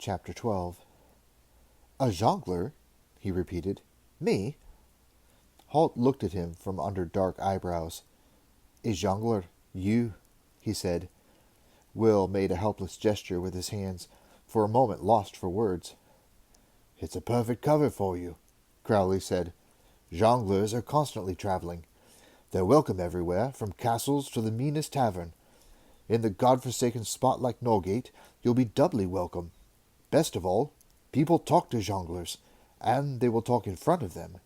Chapter 12. "A jongleur?" he repeated. "Me?" Halt looked at him from under dark eyebrows. "A jongleur, you," he said. Will made a helpless gesture with his hands, for a moment lost for words. "It's a perfect cover for you," Crowley said. "Jongleurs are constantly traveling. They're welcome everywhere, from castles to the meanest tavern. In the godforsaken spot like Norgate, you'll be doubly welcome. Best of all, people talk to jongleurs, and they will talk in front of them,"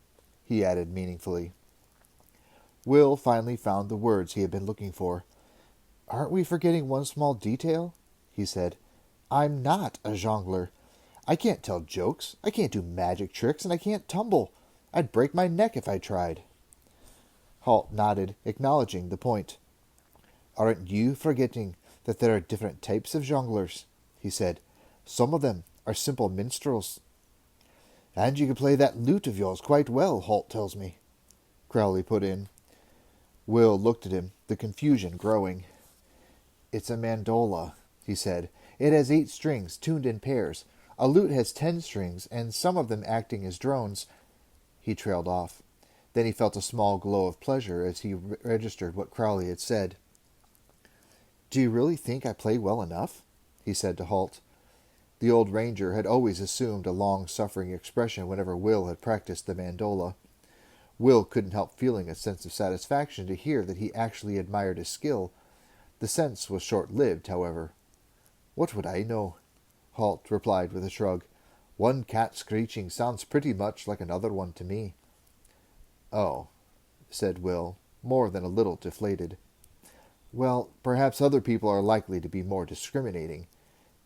he added meaningfully. Will finally found the words he had been looking for. "Aren't we forgetting one small detail?" he said. "I'm not a jongleur. I can't tell jokes, I can't do magic tricks, and I can't tumble. I'd break my neck if I tried." Halt nodded, acknowledging the point. "Aren't you forgetting that there are different types of jongleurs?" he said. "Some of them are simple minstrels." "And you can play that lute of yours quite well, Halt tells me," Crowley put in. Will looked at him, the confusion growing. "It's a mandola," he said. "It has 8 strings, tuned in pairs. A lute has 10 strings, and some of them acting as drones." He trailed off. Then he felt a small glow of pleasure as he registered what Crowley had said. "Do you really think I play well enough?" he said to Halt. The old ranger had always assumed a long-suffering expression whenever Will had practiced the mandola. Will couldn't help feeling a sense of satisfaction to hear that he actually admired his skill. The sense was short-lived, however. "What would I know?" Halt replied with a shrug. "One cat screeching sounds pretty much like another one to me." "Oh," said Will, more than a little deflated. "Well, perhaps other people are likely to be more discriminating.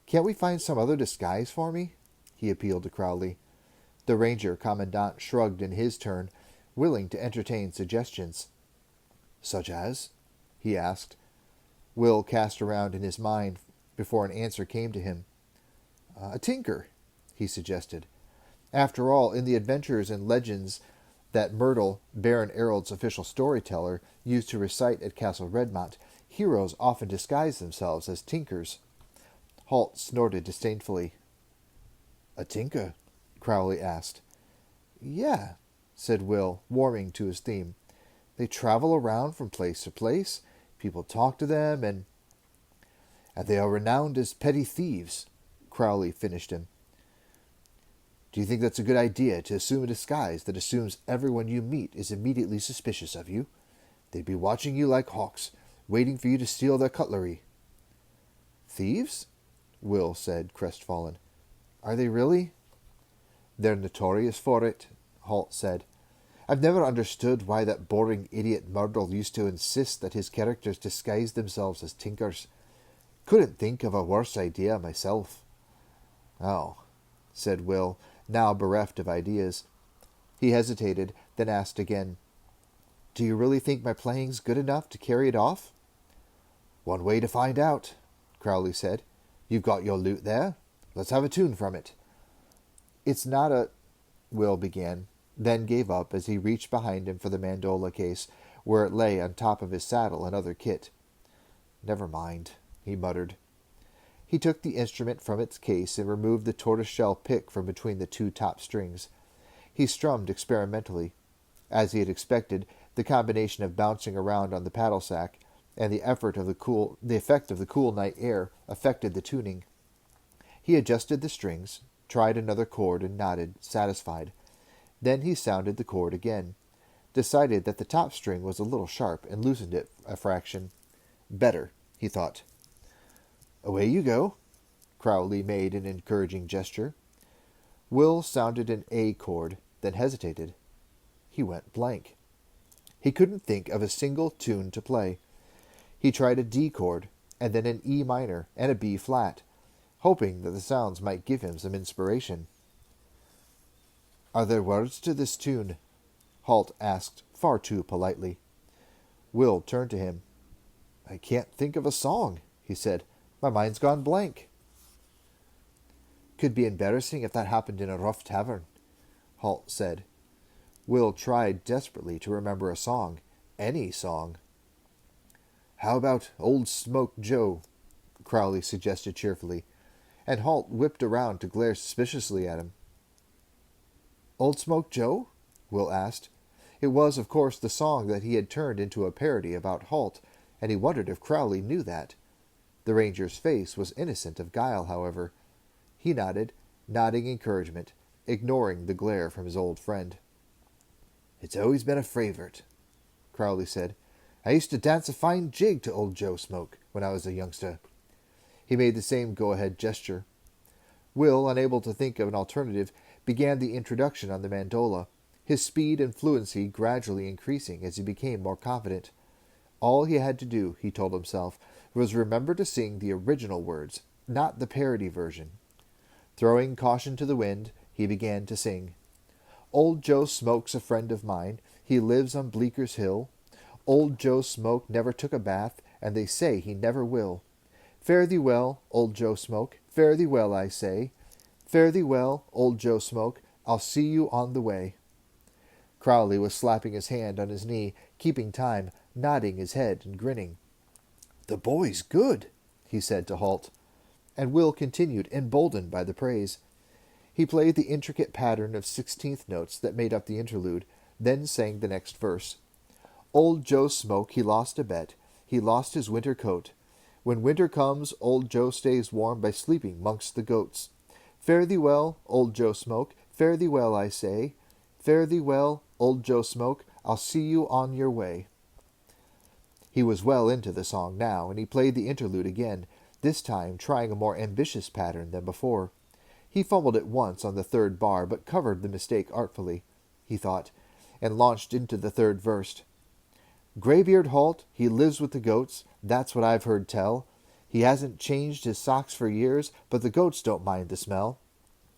Can't we find some other disguise for me?" he appealed to Crowley. The ranger commandant shrugged in his turn, willing to entertain suggestions. "Such as?" he asked. Will cast around in his mind before an answer came to him. "A tinker," he suggested. After all, in the adventures and legends that Myrtle, Baron Errold's official storyteller, used to recite at Castle Redmont, heroes often disguise themselves as tinkers. Halt snorted disdainfully. "A tinker?" Crowley asked. "Yeah," said Will, warming to his theme. "They travel around from place to place. People talk to them, and they are renowned as petty thieves," Crowley finished him. "Do you think that's a good idea, to assume a disguise that assumes everyone you meet is immediately suspicious of you? They'd be watching you like hawks, waiting for you to steal their cutlery." "Thieves?" Will said, crestfallen. "Are they really?" "They're notorious for it," Halt said. "I've never understood why that boring idiot Myrtle used to insist that his characters disguise themselves as tinkers. Couldn't think of a worse idea myself." "Oh," said Will, now bereft of ideas. He hesitated, then asked again, "Do you really think my playing's good enough to carry it off?" "One way to find out," Crowley said. "You've got your lute there. Let's have a tune from it." "It's not a—" Will began, then gave up as he reached behind him for the mandola case, where it lay on top of his saddle and other kit. "Never mind," he muttered. He took the instrument from its case and removed the tortoise-shell pick from between the 2 top strings. He strummed experimentally. As he had expected, the combination of bouncing around on the paddle-sack and the effect of the cool night air affected the tuning. He adjusted the strings, tried another chord, and nodded, satisfied. Then he sounded the chord again, decided that the top string was a little sharp, and loosened it a fraction. Better, he thought. "Away you go." Crowley made an encouraging gesture. Will sounded an A chord, then hesitated. He went blank. He couldn't think of a single tune to play. He tried a D chord, and then an E minor and a B flat, hoping that the sounds might give him some inspiration. "Are there words to this tune?" Halt asked, far too politely. Will turned to him. "I can't think of a song," he said. "My mind's gone blank." "Could be embarrassing if that happened in a rough tavern," Halt said. Will tried desperately to remember a song. Any song. "How about Old Smoke Joe?" Crowley suggested cheerfully. and Halt whipped around to glare suspiciously at him. "Old Smoke Joe?" Will asked. It was, of course, the song that he had turned into a parody about Halt, and he wondered if Crowley knew that. The ranger's face was innocent of guile, however. He nodded, nodding encouragement, ignoring the glare from his old friend. "It's always been a favourite," Crowley said. "I used to dance a fine jig to old Joe Smoke when I was a youngster." He made the same go-ahead gesture. Will, unable to think of an alternative, began the introduction on the mandola, his speed and fluency gradually increasing as he became more confident. All he had to do, he told himself, was remember to sing the original words, not the parody version. Throwing caution to the wind, he began to sing. "Old Joe Smoke's a friend of mine. He lives on Bleeker's Hill. Old Joe Smoke never took a bath, and they say he never will. Fare thee well, old Joe Smoke, fare thee well, I say. Fare thee well, old Joe Smoke, I'll see you on the way." Crowley was slapping his hand on his knee, keeping time, nodding his head and grinning. "The boy's good," he said to Halt, and Will continued, emboldened by the praise. He played the intricate pattern of 16th notes that made up the interlude, then sang the next verse. "Old Joe Smoke, he lost a bet. He lost his winter coat. When winter comes, old Joe stays warm by sleeping mongst the goats. Fare thee well, old Joe Smoke, fare thee well, I say. Fare thee well, old Joe Smoke, I'll see you on your way." He was well into the song now, and he played the interlude again, this time trying a more ambitious pattern than before. He fumbled it once on the third bar, but covered the mistake artfully, he thought, and launched into the third verse. "Greybeard Halt, he lives with the goats, that's what I've heard tell. He hasn't changed his socks for years, but the goats don't mind the smell.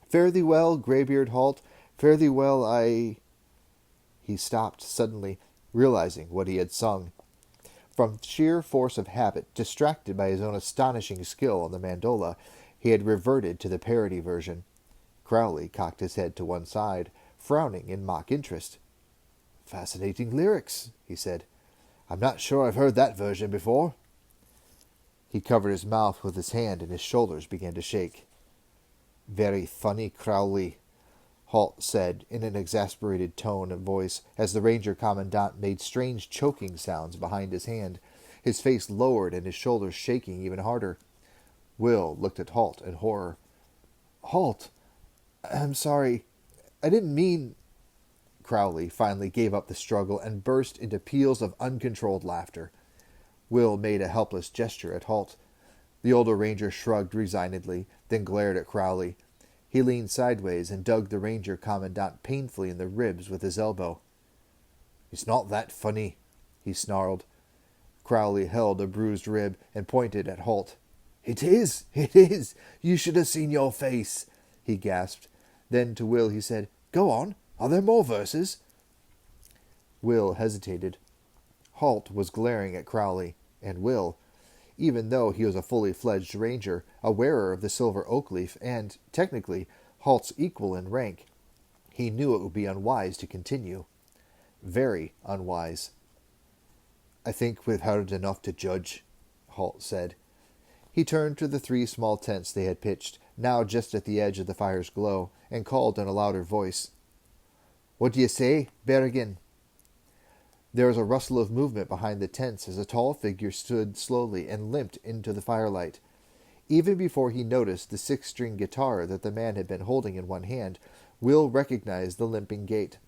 Fare thee well, Greybeard Halt, fare thee well, I—" He stopped suddenly, realizing what he had sung. From sheer force of habit, distracted by his own astonishing skill on the mandola, he had reverted to the parody version. Crowley cocked his head to one side, frowning in mock interest. "Fascinating lyrics," he said. "I'm not sure I've heard that version before." He covered his mouth with his hand, and his shoulders began to shake. "Very funny, Crowley," Halt said in an exasperated tone of voice, as the ranger commandant made strange choking sounds behind his hand, his face lowered and his shoulders shaking even harder. Will looked at Halt in horror. "Halt! I'm sorry. I didn't mean—" Crowley finally gave up the struggle and burst into peals of uncontrolled laughter. Will made a helpless gesture at Halt. The older ranger shrugged resignedly, then glared at Crowley. He leaned sideways and dug the ranger commandant painfully in the ribs with his elbow. "It's not that funny," he snarled. Crowley held a bruised rib and pointed at Halt. "It is! It is! You should have seen your face!" he gasped. Then to Will he said, "Go on. Are there more verses?" Will hesitated. Halt was glaring at Crowley, and Will, even though he was a fully fledged ranger, a wearer of the silver oak leaf, and, technically, Halt's equal in rank, he knew it would be unwise to continue. Very unwise. "I think we've heard enough to judge," Halt said. He turned to the 3 small tents they had pitched, now just at the edge of the fire's glow, and called in a louder voice. "What do you say, Berrigan?" There was a rustle of movement behind the tents as a tall figure stood slowly and limped into the firelight. Even before he noticed the 6-string guitar that the man had been holding in one hand, Will recognized the limping gait.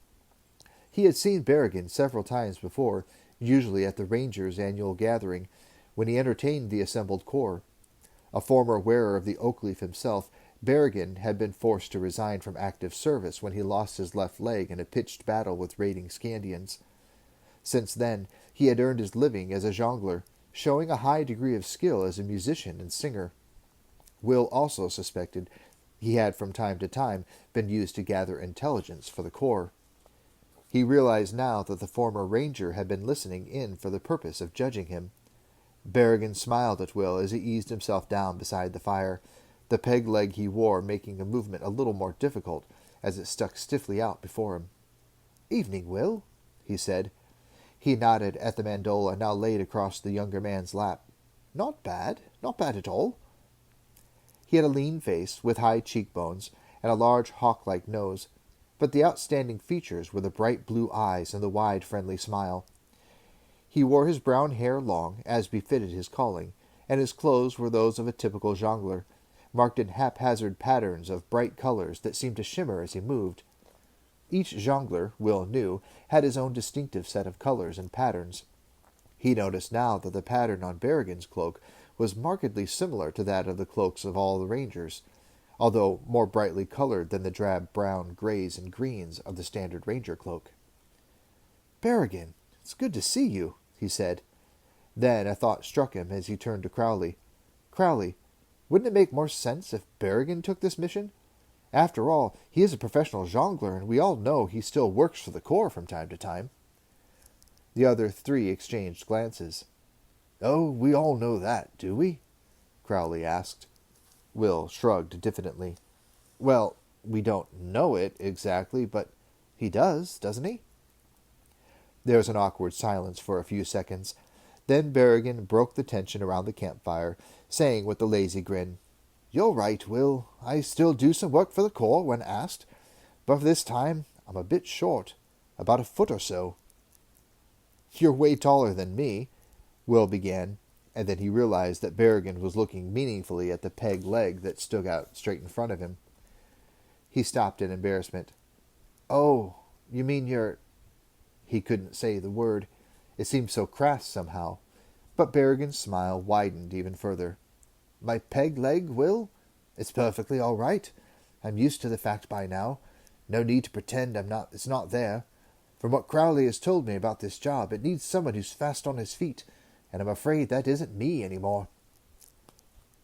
He had seen Berrigan several times before, usually at the Rangers' annual gathering, when he entertained the assembled corps. A former wearer of the oak leaf himself, Berrigan had been forced to resign from active service when he lost his left leg in a pitched battle with raiding Scandians. Since then, he had earned his living as a jongleur, showing a high degree of skill as a musician and singer. Will also suspected he had from time to time been used to gather intelligence for the corps. He realized now that the former ranger had been listening in for the purpose of judging him. Berrigan smiled at Will as he eased himself down beside the fire, the peg leg he wore making a movement a little more difficult as it stuck stiffly out before him. "Evening, Will," he said. He nodded at the mandola now laid across the younger man's lap. Not bad at all." He had a lean face with high cheekbones and a large hawk-like nose, but the outstanding features were the bright blue eyes and the wide, friendly smile. He wore his brown hair long, as befitted his calling, and his clothes were those of a typical jongleur, marked in haphazard patterns of bright colors that seemed to shimmer as he moved. Each jongleur, Will knew, had his own distinctive set of colors and patterns. He noticed now that the pattern on Berrigan's cloak was markedly similar to that of the cloaks of all the rangers, although more brightly colored than the drab brown, grays, and greens of the standard ranger cloak. "Berrigan, it's good to see you," he said. Then a thought struck him as he turned to Crowley. "Crowley, wouldn't it make more sense if Berrigan took this mission? After all, he is a professional jongleur, and we all know he still works for the Corps from time to time." The other three exchanged glances. "Oh, we all know that, do we?" Crowley asked. Will shrugged diffidently. "Well, we don't know it exactly, but he does, doesn't he?" There was an awkward silence for a few seconds. Then Berrigan broke the tension around the campfire, saying with a lazy grin, "You're right, Will. I still do some work for the Corps when asked, but for this time I'm a bit short, about a foot or so." "You're way taller than me," Will began, and then he realized that Berrigan was looking meaningfully at the peg leg that stuck out straight in front of him. He stopped in embarrassment. "Oh, you mean you're—" He couldn't say the word. It seemed so crass somehow. But Berrigan's smile widened even further. "My peg leg, Will? It's perfectly all right. I'm used to the fact by now. No need to pretend it's not there. From what Crowley has told me about this job, it needs someone who's fast on his feet, and I'm afraid that isn't me anymore."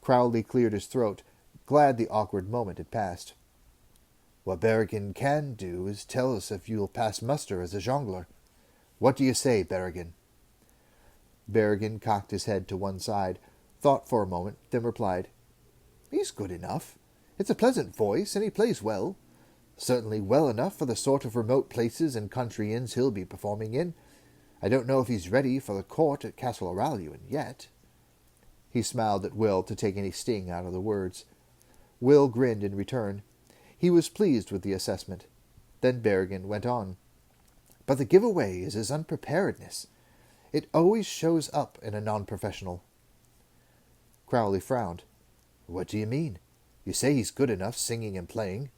Crowley cleared his throat, glad the awkward moment had passed. "What Berrigan can do is tell us if you'll pass muster as a jongleur. What do you say, Berrigan?" Berrigan cocked his head to one side, thought for a moment, then replied, "He's good enough. It's a pleasant voice, and he plays well. Certainly well enough for the sort of remote places and country inns he'll be performing in. I don't know if he's ready for the court at Castle Araluan yet." He smiled at Will to take any sting out of the words. Will grinned in return. He was pleased with the assessment. Then Berrigan went on. "But the giveaway is his unpreparedness. It always shows up in a non-professional." Crowley frowned. "What do you mean? You say he's good enough singing and playing.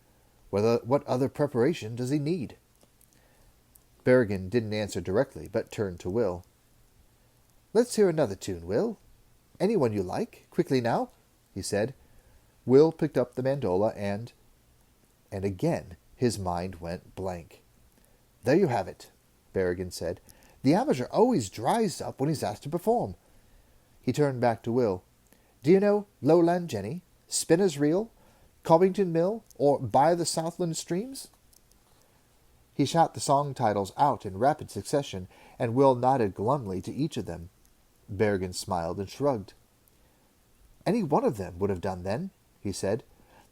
What other preparation does he need?" Berrigan didn't answer directly, but turned to Will. "Let's hear another tune, Will. Any one you like. Quickly now," he said. Will picked up the mandola and again his mind went blank. "There you have it," Berrigan said. "The amateur always dries up when he's asked to perform." He turned back to Will. "Do you know Lowland Jenny, Spinner's Reel, Cobbington Mill, or By the Southland Streams?" He shot the song titles out in rapid succession, and Will nodded glumly to each of them. Berrigan smiled and shrugged. "Any one of them would have done then," he said.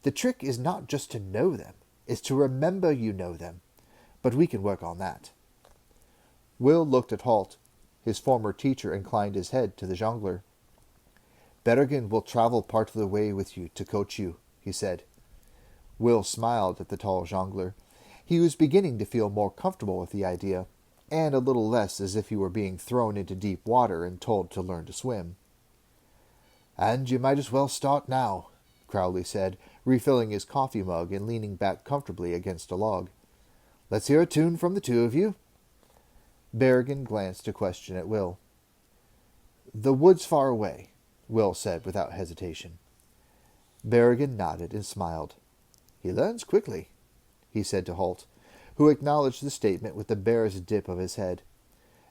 "The trick is not just to know them, it's to remember you know them. But we can work on that." Will looked at Halt. His former teacher inclined his head to the jongleur. "Berrigan will travel part of the way with you to coach you," he said. Will smiled at the tall jongleur. He was beginning to feel more comfortable with the idea, and a little less as if he were being thrown into deep water and told to learn to swim. "And you might as well start now," Crowley said, refilling his coffee mug and leaning back comfortably against a log. "Let's hear a tune from the two of you." Berrigan glanced a question at Will. "The Woods Far Away," Will said without hesitation. Berrigan nodded and smiled. "He learns quickly," he said to Halt, who acknowledged the statement with the barest dip of his head.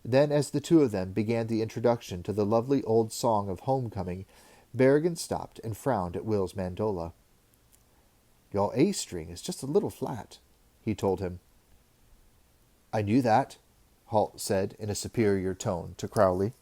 Then, as the two of them began the introduction to the lovely old song of homecoming, Berrigan stopped and frowned at Will's mandola. "Your A string is just a little flat," he told him. "I knew that," Halt said in a superior tone to Crowley.